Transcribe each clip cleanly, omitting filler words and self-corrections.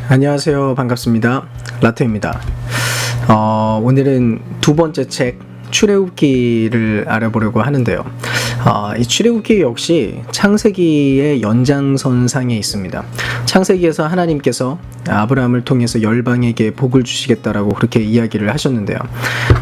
안녕하세요. 반갑습니다. 라테입니다. 오늘은 두 번째 책 출애굽기를 알아보려고 하는데요. 이 출애굽기 역시 창세기의 연장선상에 있습니다. 창세기에서 하나님께서 아브라함을 통해서 열방에게 복을 주시겠다라고 그렇게 이야기를 하셨는데요.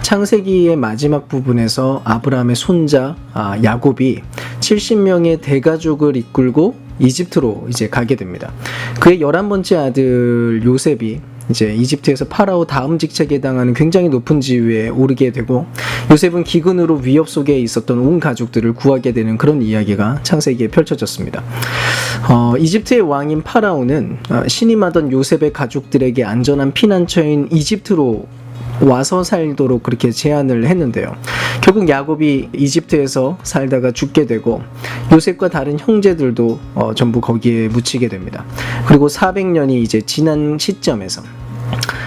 창세기의 마지막 부분에서 아브라함의 손자 야곱이 70명의 대가족을 이끌고 이집트로 이제 가게 됩니다. 그의 11번째 아들 요셉이 이제 이집트에서 파라오 다음 직책에 해당하는 굉장히 높은 지위에 오르게 되고, 요셉은 기근으로 위협 속에 있었던 온 가족들을 구하게 되는 그런 이야기가 창세기에 펼쳐졌습니다. 이집트의 왕인 파라오는 신임하던 요셉의 가족들에게 안전한 피난처인 이집트로 와서 살도록 그렇게 제안을 했는데요. 결국 야곱이 이집트에서 살다가 죽게 되고 요셉과 다른 형제들도 전부 거기에 묻히게 됩니다. 그리고 400년이 이제 지난 시점에서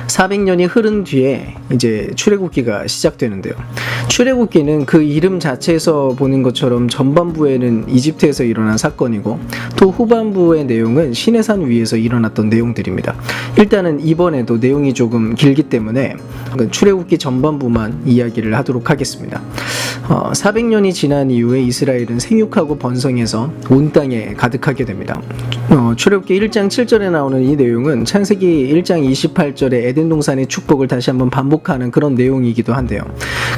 400년이 흐른 뒤에 이제 출애굽기가 시작되는데요. 출애굽기는 그 이름 자체에서 보는 것처럼 전반부에는 이집트에서 일어난 사건이고, 또 후반부의 내용은 시내산 위에서 일어났던 내용들입니다. 일단은 이번에도 내용이 조금 길기 때문에 출애굽기 전반부만 이야기를 하도록 하겠습니다. 400년이 지난 이후에 이스라엘은 생육하고 번성해서 온 땅에 가득하게 됩니다. 출애굽기 1장 7절에 나오는 이 내용은 창세기 1장 28절에 에덴 동산의 축복을 다시 한번 반복하는 그런 내용이기도 한데요.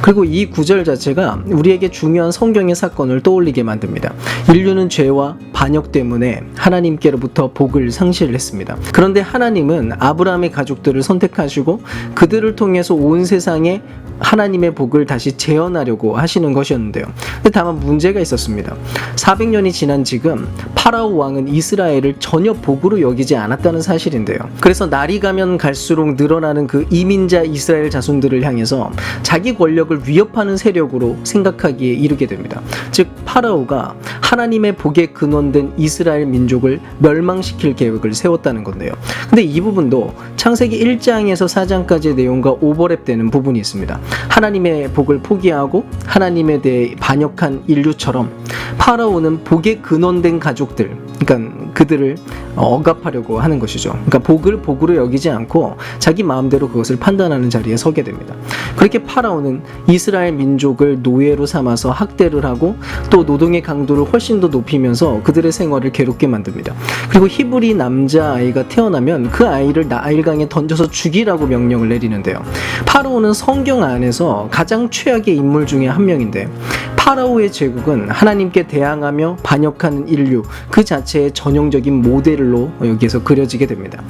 그리고 이 구절 자체가 우리에게 중요한 성경의 사건을 떠올리게 만듭니다. 인류는 죄와 반역 때문에 하나님께로부터 복을 상실을 했습니다. 그런데 하나님은 아브라함의 가족들을 선택하시고 그들을 통해서 온 세상에 하나님의 복을 다시 재현하려고 하시는 것이었는데요. 근데 다만 문제가 있었습니다. 400년이 지난 지금 파라오 왕은 이스라엘을 전혀 복으로 여기지 않았다는 사실인데요. 그래서 날이 가면 갈수록 늘어나는 그 이민자 이스라엘 자손들을 향해서 자기 권력을 위협하는 세력으로 생각하기에 이르게 됩니다. 즉 파라오가 하나님의 복의 근원된 이스라엘 민족을 멸망시킬 계획을 세웠다는 건데요. 근데 이 부분도 창세기 1장에서 4장까지의 내용과 오버랩되는 부분이 있습니다. 하나님의 복을 포기하고 하나님에 대해 반역한 인류처럼 파라오는 복의 근원된 가족들, 그러니까 그들을 억압하려고 하는 것이죠. 그러니까 복을 복으로 여기지 않고 자기 마음대로 그것을 판단하는 자리에 서게 됩니다. 그렇게 파라오는 이스라엘 민족을 노예로 삼아서 학대를 하고 또 노동의 강도를 훨씬 더 높이면서 그들의 생활을 괴롭게 만듭니다. 그리고 히브리 남자아이가 태어나면 그 아이를 나일강에 던져서 죽이라고 명령을 내리는데요. 파라오는 성경 안에서 가장 최악의 인물 중에 한 명인데, 파라오의 제국은 하나님께 대항하며 반역하는 인류 그 자체의 전형적인 모델로 여기에서 그려지게 됩니다.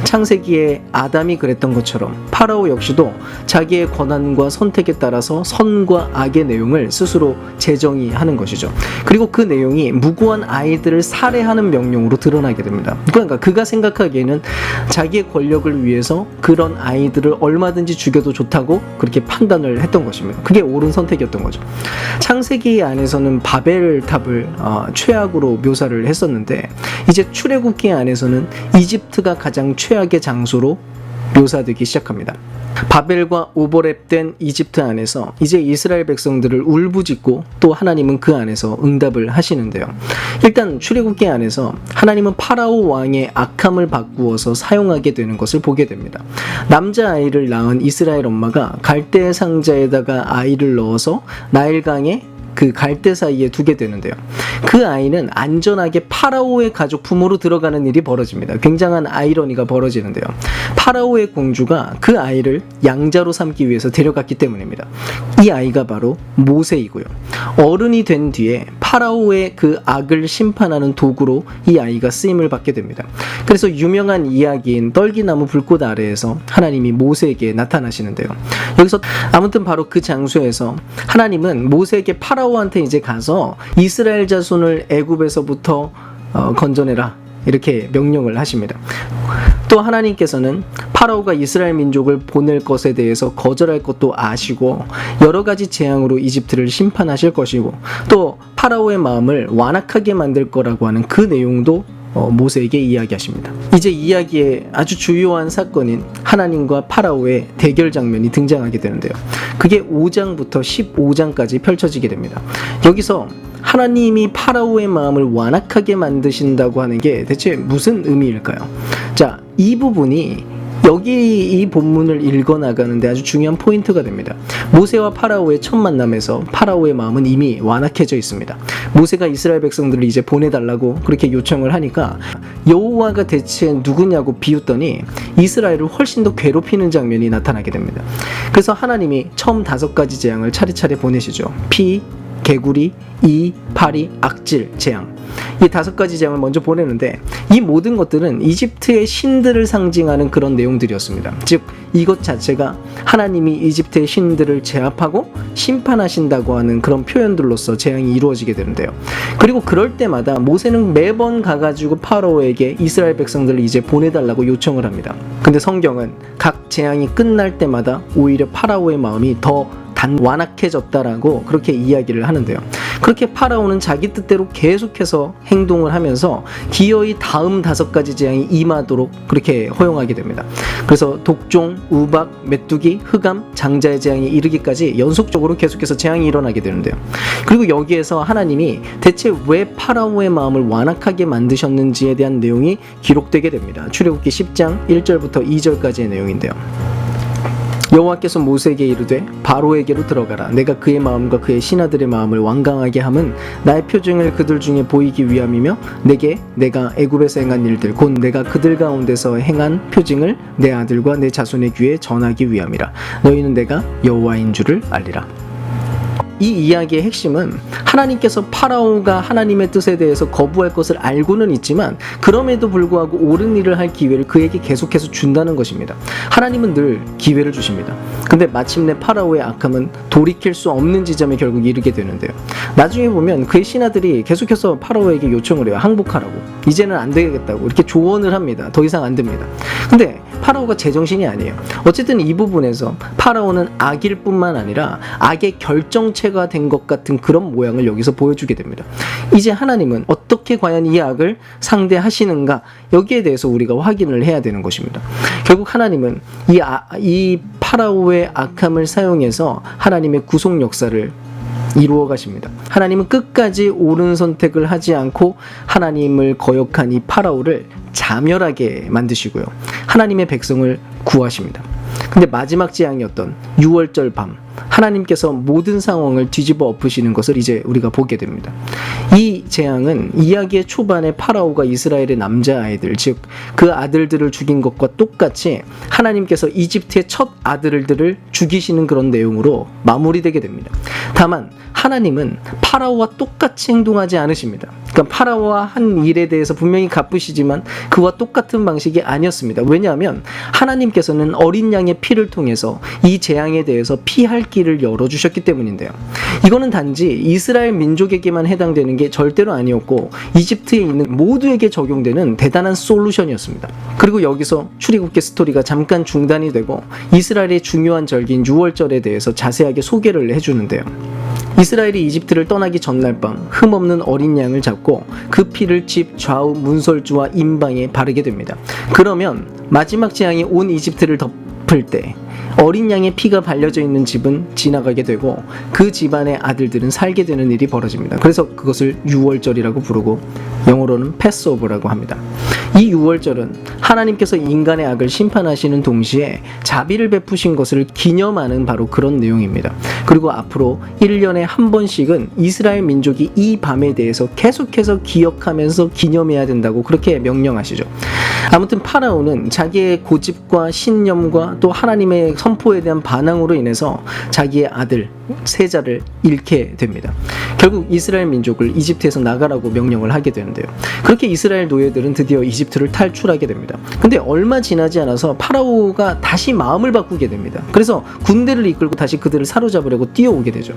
창세기에 아담이 그랬던 것처럼 파라오 역시도 자기의 권한과 선택에 따라서 선과 악의 내용을 스스로 재정의하는 것이죠. 그리고 그 내용이 무고한 아이들을 살해하는 명령으로 드러나게 됩니다. 그러니까 그가 생각하기에는 자기의 권력을 위해서 그런 아이들을 얼마든지 죽여도 좋다고 그렇게 판단을 했던 것입니다. 그게 옳은 선택이었던 거죠. 창세기 안에서는 바벨탑을 최악으로 묘사를 했었는데, 이제 출애굽기 안에서는 이집트가 가장 최악의 장소로 묘사되기 시작합니다. 바벨과 오버랩된 이집트 안에서 이제 이스라엘 백성들을 울부짖고 또 하나님은 그 안에서 응답을 하시는데요. 일단 출애굽기 안에서 하나님은 파라오 왕의 악함을 바꾸어서 사용하게 되는 것을 보게 됩니다. 남자아이를 낳은 이스라엘 엄마가 갈대 상자에다가 아이를 넣어서 나일강에 그 갈대 사이에 두게 되는데요. 그 아이는 안전하게 파라오의 가족 품으로 들어가는 일이 벌어집니다. 굉장한 아이러니가 벌어지는데요. 파라오의 공주가 그 아이를 양자로 삼기 위해서 데려갔기 때문입니다. 이 아이가 바로 모세이고요. 어른이 된 뒤에 파라오의 그 악을 심판하는 도구로 이 아이가 쓰임을 받게 됩니다. 그래서 유명한 이야기인 떨기나무 불꽃 아래에서 하나님이 모세에게 나타나시는데요. 여기서 아무튼 바로 그 장소에서 하나님은 모세에게 파라오한테 이제 가서 이스라엘 자손을 애굽에서부터 건져내라 이렇게 명령을 하십니다. 또 하나님께서는 파라오가 이스라엘 민족을 보낼 것에 대해서 거절할 것도 아시고 여러 가지 재앙으로 이집트를 심판하실 것이고 또 파라오의 마음을 완악하게 만들 거라고 하는 그 내용도 모세에게 이야기하십니다. 이제 이야기의 아주 주요한 사건인 하나님과 파라오의 대결 장면이 등장하게 되는데요. 그게 5장부터 15장까지 펼쳐지게 됩니다. 여기서 하나님이 파라오의 마음을 완악하게 만드신다고 하는 게 대체 무슨 의미일까요? 자, 이 부분이 여기 이 본문을 읽어나가는데 아주 중요한 포인트가 됩니다. 모세와 파라오의 첫 만남에서 파라오의 마음은 이미 완악해져 있습니다. 모세가 이스라엘 백성들을 이제 보내달라고 그렇게 요청을 하니까 여호와가 대체 누구냐고 비웃더니 이스라엘을 훨씬 더 괴롭히는 장면이 나타나게 됩니다. 그래서 하나님이 처음 5가지 재앙을 차례차례 보내시죠. 피, 개구리, 이, 파리, 악질, 재앙. 이 5가지 재앙을 먼저 보내는데 이 모든 것들은 이집트의 신들을 상징하는 그런 내용들이었습니다. 즉 이것 자체가 하나님이 이집트의 신들을 제압하고 심판하신다고 하는 그런 표현들로서 재앙이 이루어지게 되는데요. 그리고 그럴 때마다 모세는 매번 가가지고 파라오에게 이스라엘 백성들을 이제 보내달라고 요청을 합니다. 근데 성경은 각 재앙이 끝날 때마다 오히려 파라오의 마음이 더 완악해졌다라고 그렇게 이야기를 하는데요. 그렇게 파라오는 자기 뜻대로 계속해서 행동을 하면서 기어이 다음 5가지 재앙이 임하도록 그렇게 허용하게 됩니다. 그래서 독종, 우박, 메뚜기, 흑암, 장자의 재앙이 이르기까지 연속적으로 계속해서 재앙이 일어나게 되는데요. 그리고 여기에서 하나님이 대체 왜 파라오의 마음을 완악하게 만드셨는지에 대한 내용이 기록되게 됩니다. 출애굽기 10장 1절부터 2절까지의 내용인데요. 여호와께서 모세에게 이르되 바로에게로 들어가라. 내가 그의 마음과 그의 신하들의 마음을 완강하게 함은 나의 표징을 그들 중에 보이기 위함이며 내게 내가 애굽에서 행한 일들 곧 내가 그들 가운데서 행한 표징을 내 아들과 내 자손의 귀에 전하기 위함이라. 너희는 내가 여호와인 줄을 알리라. 이 이야기의 핵심은 하나님께서 파라오가 하나님의 뜻에 대해서 거부할 것을 알고는 있지만 그럼에도 불구하고 옳은 일을 할 기회를 그에게 계속해서 준다는 것입니다. 하나님은 늘 기회를 주십니다. 근데 마침내 파라오의 악함은 돌이킬 수 없는 지점에 결국 이르게 되는데요. 나중에 보면 그의 신하들이 계속해서 파라오에게 요청을 해요. 항복하라고. 이제는 안 되겠다고 이렇게 조언을 합니다. 더 이상 안 됩니다. 근데 파라오가 제정신이 아니에요. 어쨌든 이 부분에서 파라오는 악일 뿐만 아니라 악의 결정체가 된 것 같은 그런 모양을 여기서 보여주게 됩니다. 이제 하나님은 어떻게 과연 이 악을 상대하시는가, 여기에 대해서 우리가 확인을 해야 되는 것입니다. 결국 하나님은 이 파라오의 악함을 사용해서 하나님의 구속 역사를 이루어 가십니다. 하나님은 끝까지 옳은 선택을 하지 않고 하나님을 거역한 이 파라오를 자멸하게 만드시고요. 하나님의 백성을 구하십니다. 근데 마지막 재앙이었던 6월절 밤, 하나님께서 모든 상황을 뒤집어 엎으시는 것을 이제 우리가 보게 됩니다. 이 재앙은 이야기의 초반에 파라오가 이스라엘의 남자아이들, 즉 그 아들들을 죽인 것과 똑같이 하나님께서 이집트의 첫 아들들을 죽이시는 그런 내용으로 마무리되게 됩니다. 다만 하나님은 파라오와 똑같이 행동하지 않으십니다. 그러니까 파라오와 한 일에 대해서 분명히 갚으시지만 그와 똑같은 방식이 아니었습니다. 왜냐하면 하나님께서는 어린 양의 피를 통해서 이 재앙에 대해서 피할 길을 열어주셨기 때문인데요. 이거는 단지 이스라엘 민족에게만 해당되는 게 절대로 아니었고 이집트에 있는 모두에게 적용되는 대단한 솔루션이었습니다. 그리고 여기서 출애굽기 스토리가 잠깐 중단이 되고 이스라엘의 중요한 절기인 6월절에 대해서 자세하게 소개를 해주는데요. 이스라엘이 이집트를 떠나기 전날 밤 흠없는 어린 양을 잡고 그 피를 집 좌우 문설주와 임방에 바르게 됩니다. 그러면 마지막 재앙이 온 이집트를 덮을 때 어린 양의 피가 발려져 있는 집은 지나가게 되고 그 집안의 아들들은 살게 되는 일이 벌어집니다. 그래서 그것을 6월절이라고 부르고 영어로는 패스오버라고 합니다. 이 6월절은 하나님께서 인간의 악을 심판하시는 동시에 자비를 베푸신 것을 기념하는 바로 그런 내용입니다. 그리고 앞으로 1년에 한 번씩은 이스라엘 민족이 이 밤에 대해서 계속해서 기억하면서 기념해야 된다고 그렇게 명령하시죠. 아무튼 파라오는 자기의 고집과 신념과 또 하나님의 선포에 대한 반항으로 인해서 자기의 아들, 세자를 잃게 됩니다. 결국 이스라엘 민족을 이집트에서 나가라고 명령을 하게 되는데요. 그렇게 이스라엘 노예들은 드디어 이집트를 탈출하게 됩니다. 근데 얼마 지나지 않아서 파라오가 다시 마음을 바꾸게 됩니다. 그래서 군대를 이끌고 다시 그들을 사로잡으려고 뛰어오게 되죠.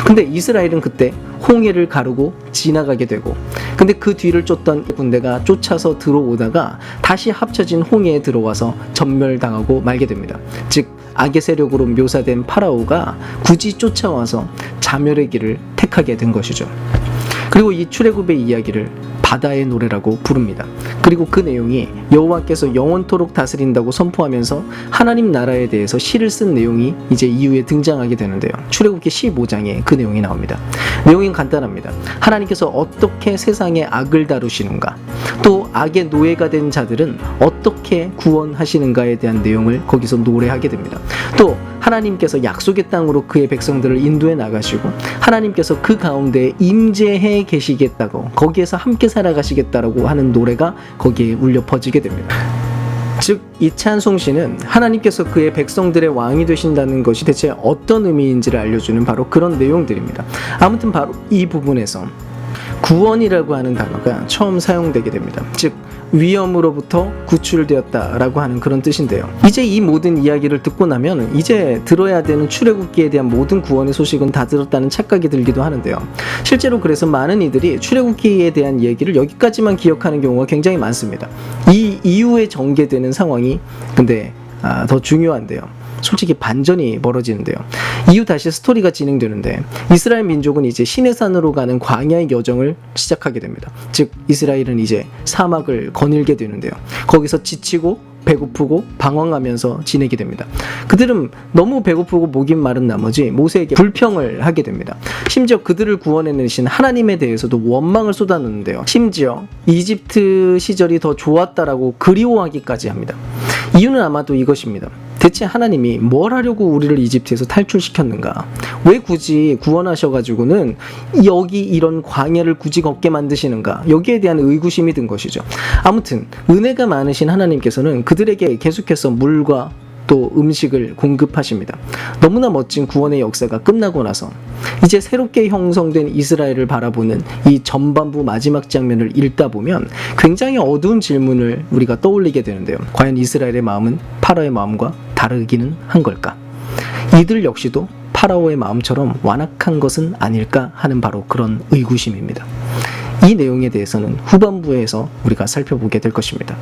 근데 이스라엘은 그때 홍해를 가르고 지나가게 되고, 근데 그 뒤를 쫓던 군대가 쫓아서 들어오다가 다시 합쳐진 홍해에 들어와서 전멸당하고 말게 됩니다. 즉 악의 세력으로 묘사된 파라오가 굳이 쫓아와서 자멸의 길을 택하게 된 것이죠. 그리고 이 출애굽의 이야기를 바다의 노래라고 부릅니다. 그리고 그 내용이 여호와께서 영원토록 다스린다고 선포하면서 하나님 나라에 대해서 시를 쓴 내용이 이제 이후에 등장하게 되는데요. 출애굽기 15장에 그 내용이 나옵니다. 내용은 간단합니다. 하나님께서 어떻게 세상의 악을 다루시는가, 또 악의 노예가 된 자들은 어떻게 구원하시는가에 대한 내용을 거기서 노래하게 됩니다. 또 하나님께서 약속의 땅으로 그의 백성들을 인도해 나가시고 하나님께서 그 가운데 임재해 계시겠다고, 거기에서 함께 살아가시겠다라고 하는 노래가 거기에 울려 퍼지게 됩니다. 즉, 이 찬송시는 하나님께서 그의 백성들의 왕이 되신다는 것이 대체 어떤 의미인지를 알려주는 바로 그런 내용들입니다. 아무튼 바로 이 부분에서 구원이라고 하는 단어가 처음 사용되게 됩니다. 즉, 위험으로부터 구출되었다라고 하는 그런 뜻인데요. 이제 이 모든 이야기를 듣고 나면 이제 들어야 되는 출애굽기에 대한 모든 구원의 소식은 다 들었다는 착각이 들기도 하는데요. 실제로 그래서 많은 이들이 출애굽기에 대한 얘기를 여기까지만 기억하는 경우가 굉장히 많습니다. 이 이후에 전개되는 상황이 근데 더 중요한데요. 솔직히 반전이 벌어지는데요. 이후 다시 스토리가 진행되는데 이스라엘 민족은 이제 시내산으로 가는 광야의 여정을 시작하게 됩니다. 즉, 이스라엘은 이제 사막을 거닐게 되는데요. 거기서 지치고 배고프고 방황하면서 지내게 됩니다. 그들은 너무 배고프고 목이 마른 나머지 모세에게 불평을 하게 됩니다. 심지어 그들을 구원해내신 하나님에 대해서도 원망을 쏟아놓는데요. 심지어 이집트 시절이 더 좋았다라고 그리워하기까지 합니다. 이유는 아마도 이것입니다. 대체 하나님이 뭘 하려고 우리를 이집트에서 탈출시켰는가? 왜 굳이 구원하셔가지고는 여기 이런 광야를 굳이 걷게 만드시는가? 여기에 대한 의구심이 든 것이죠. 아무튼 은혜가 많으신 하나님께서는 그들에게 계속해서 물과 또 음식을 공급하십니다. 너무나 멋진 구원의 역사가 끝나고 나서 이제 새롭게 형성된 이스라엘을 바라보는 이 전반부 마지막 장면을 읽다 보면 굉장히 어두운 질문을 우리가 떠올리게 되는데요. 과연 이스라엘의 마음은 파라오의 마음과 다르기는 한 걸까? 이들 역시도 파라오의 마음처럼 완악한 것은 아닐까 하는 바로 그런 의구심입니다. 이 내용에 대해서는 후반부에서 우리가 살펴보게 될 것입니다.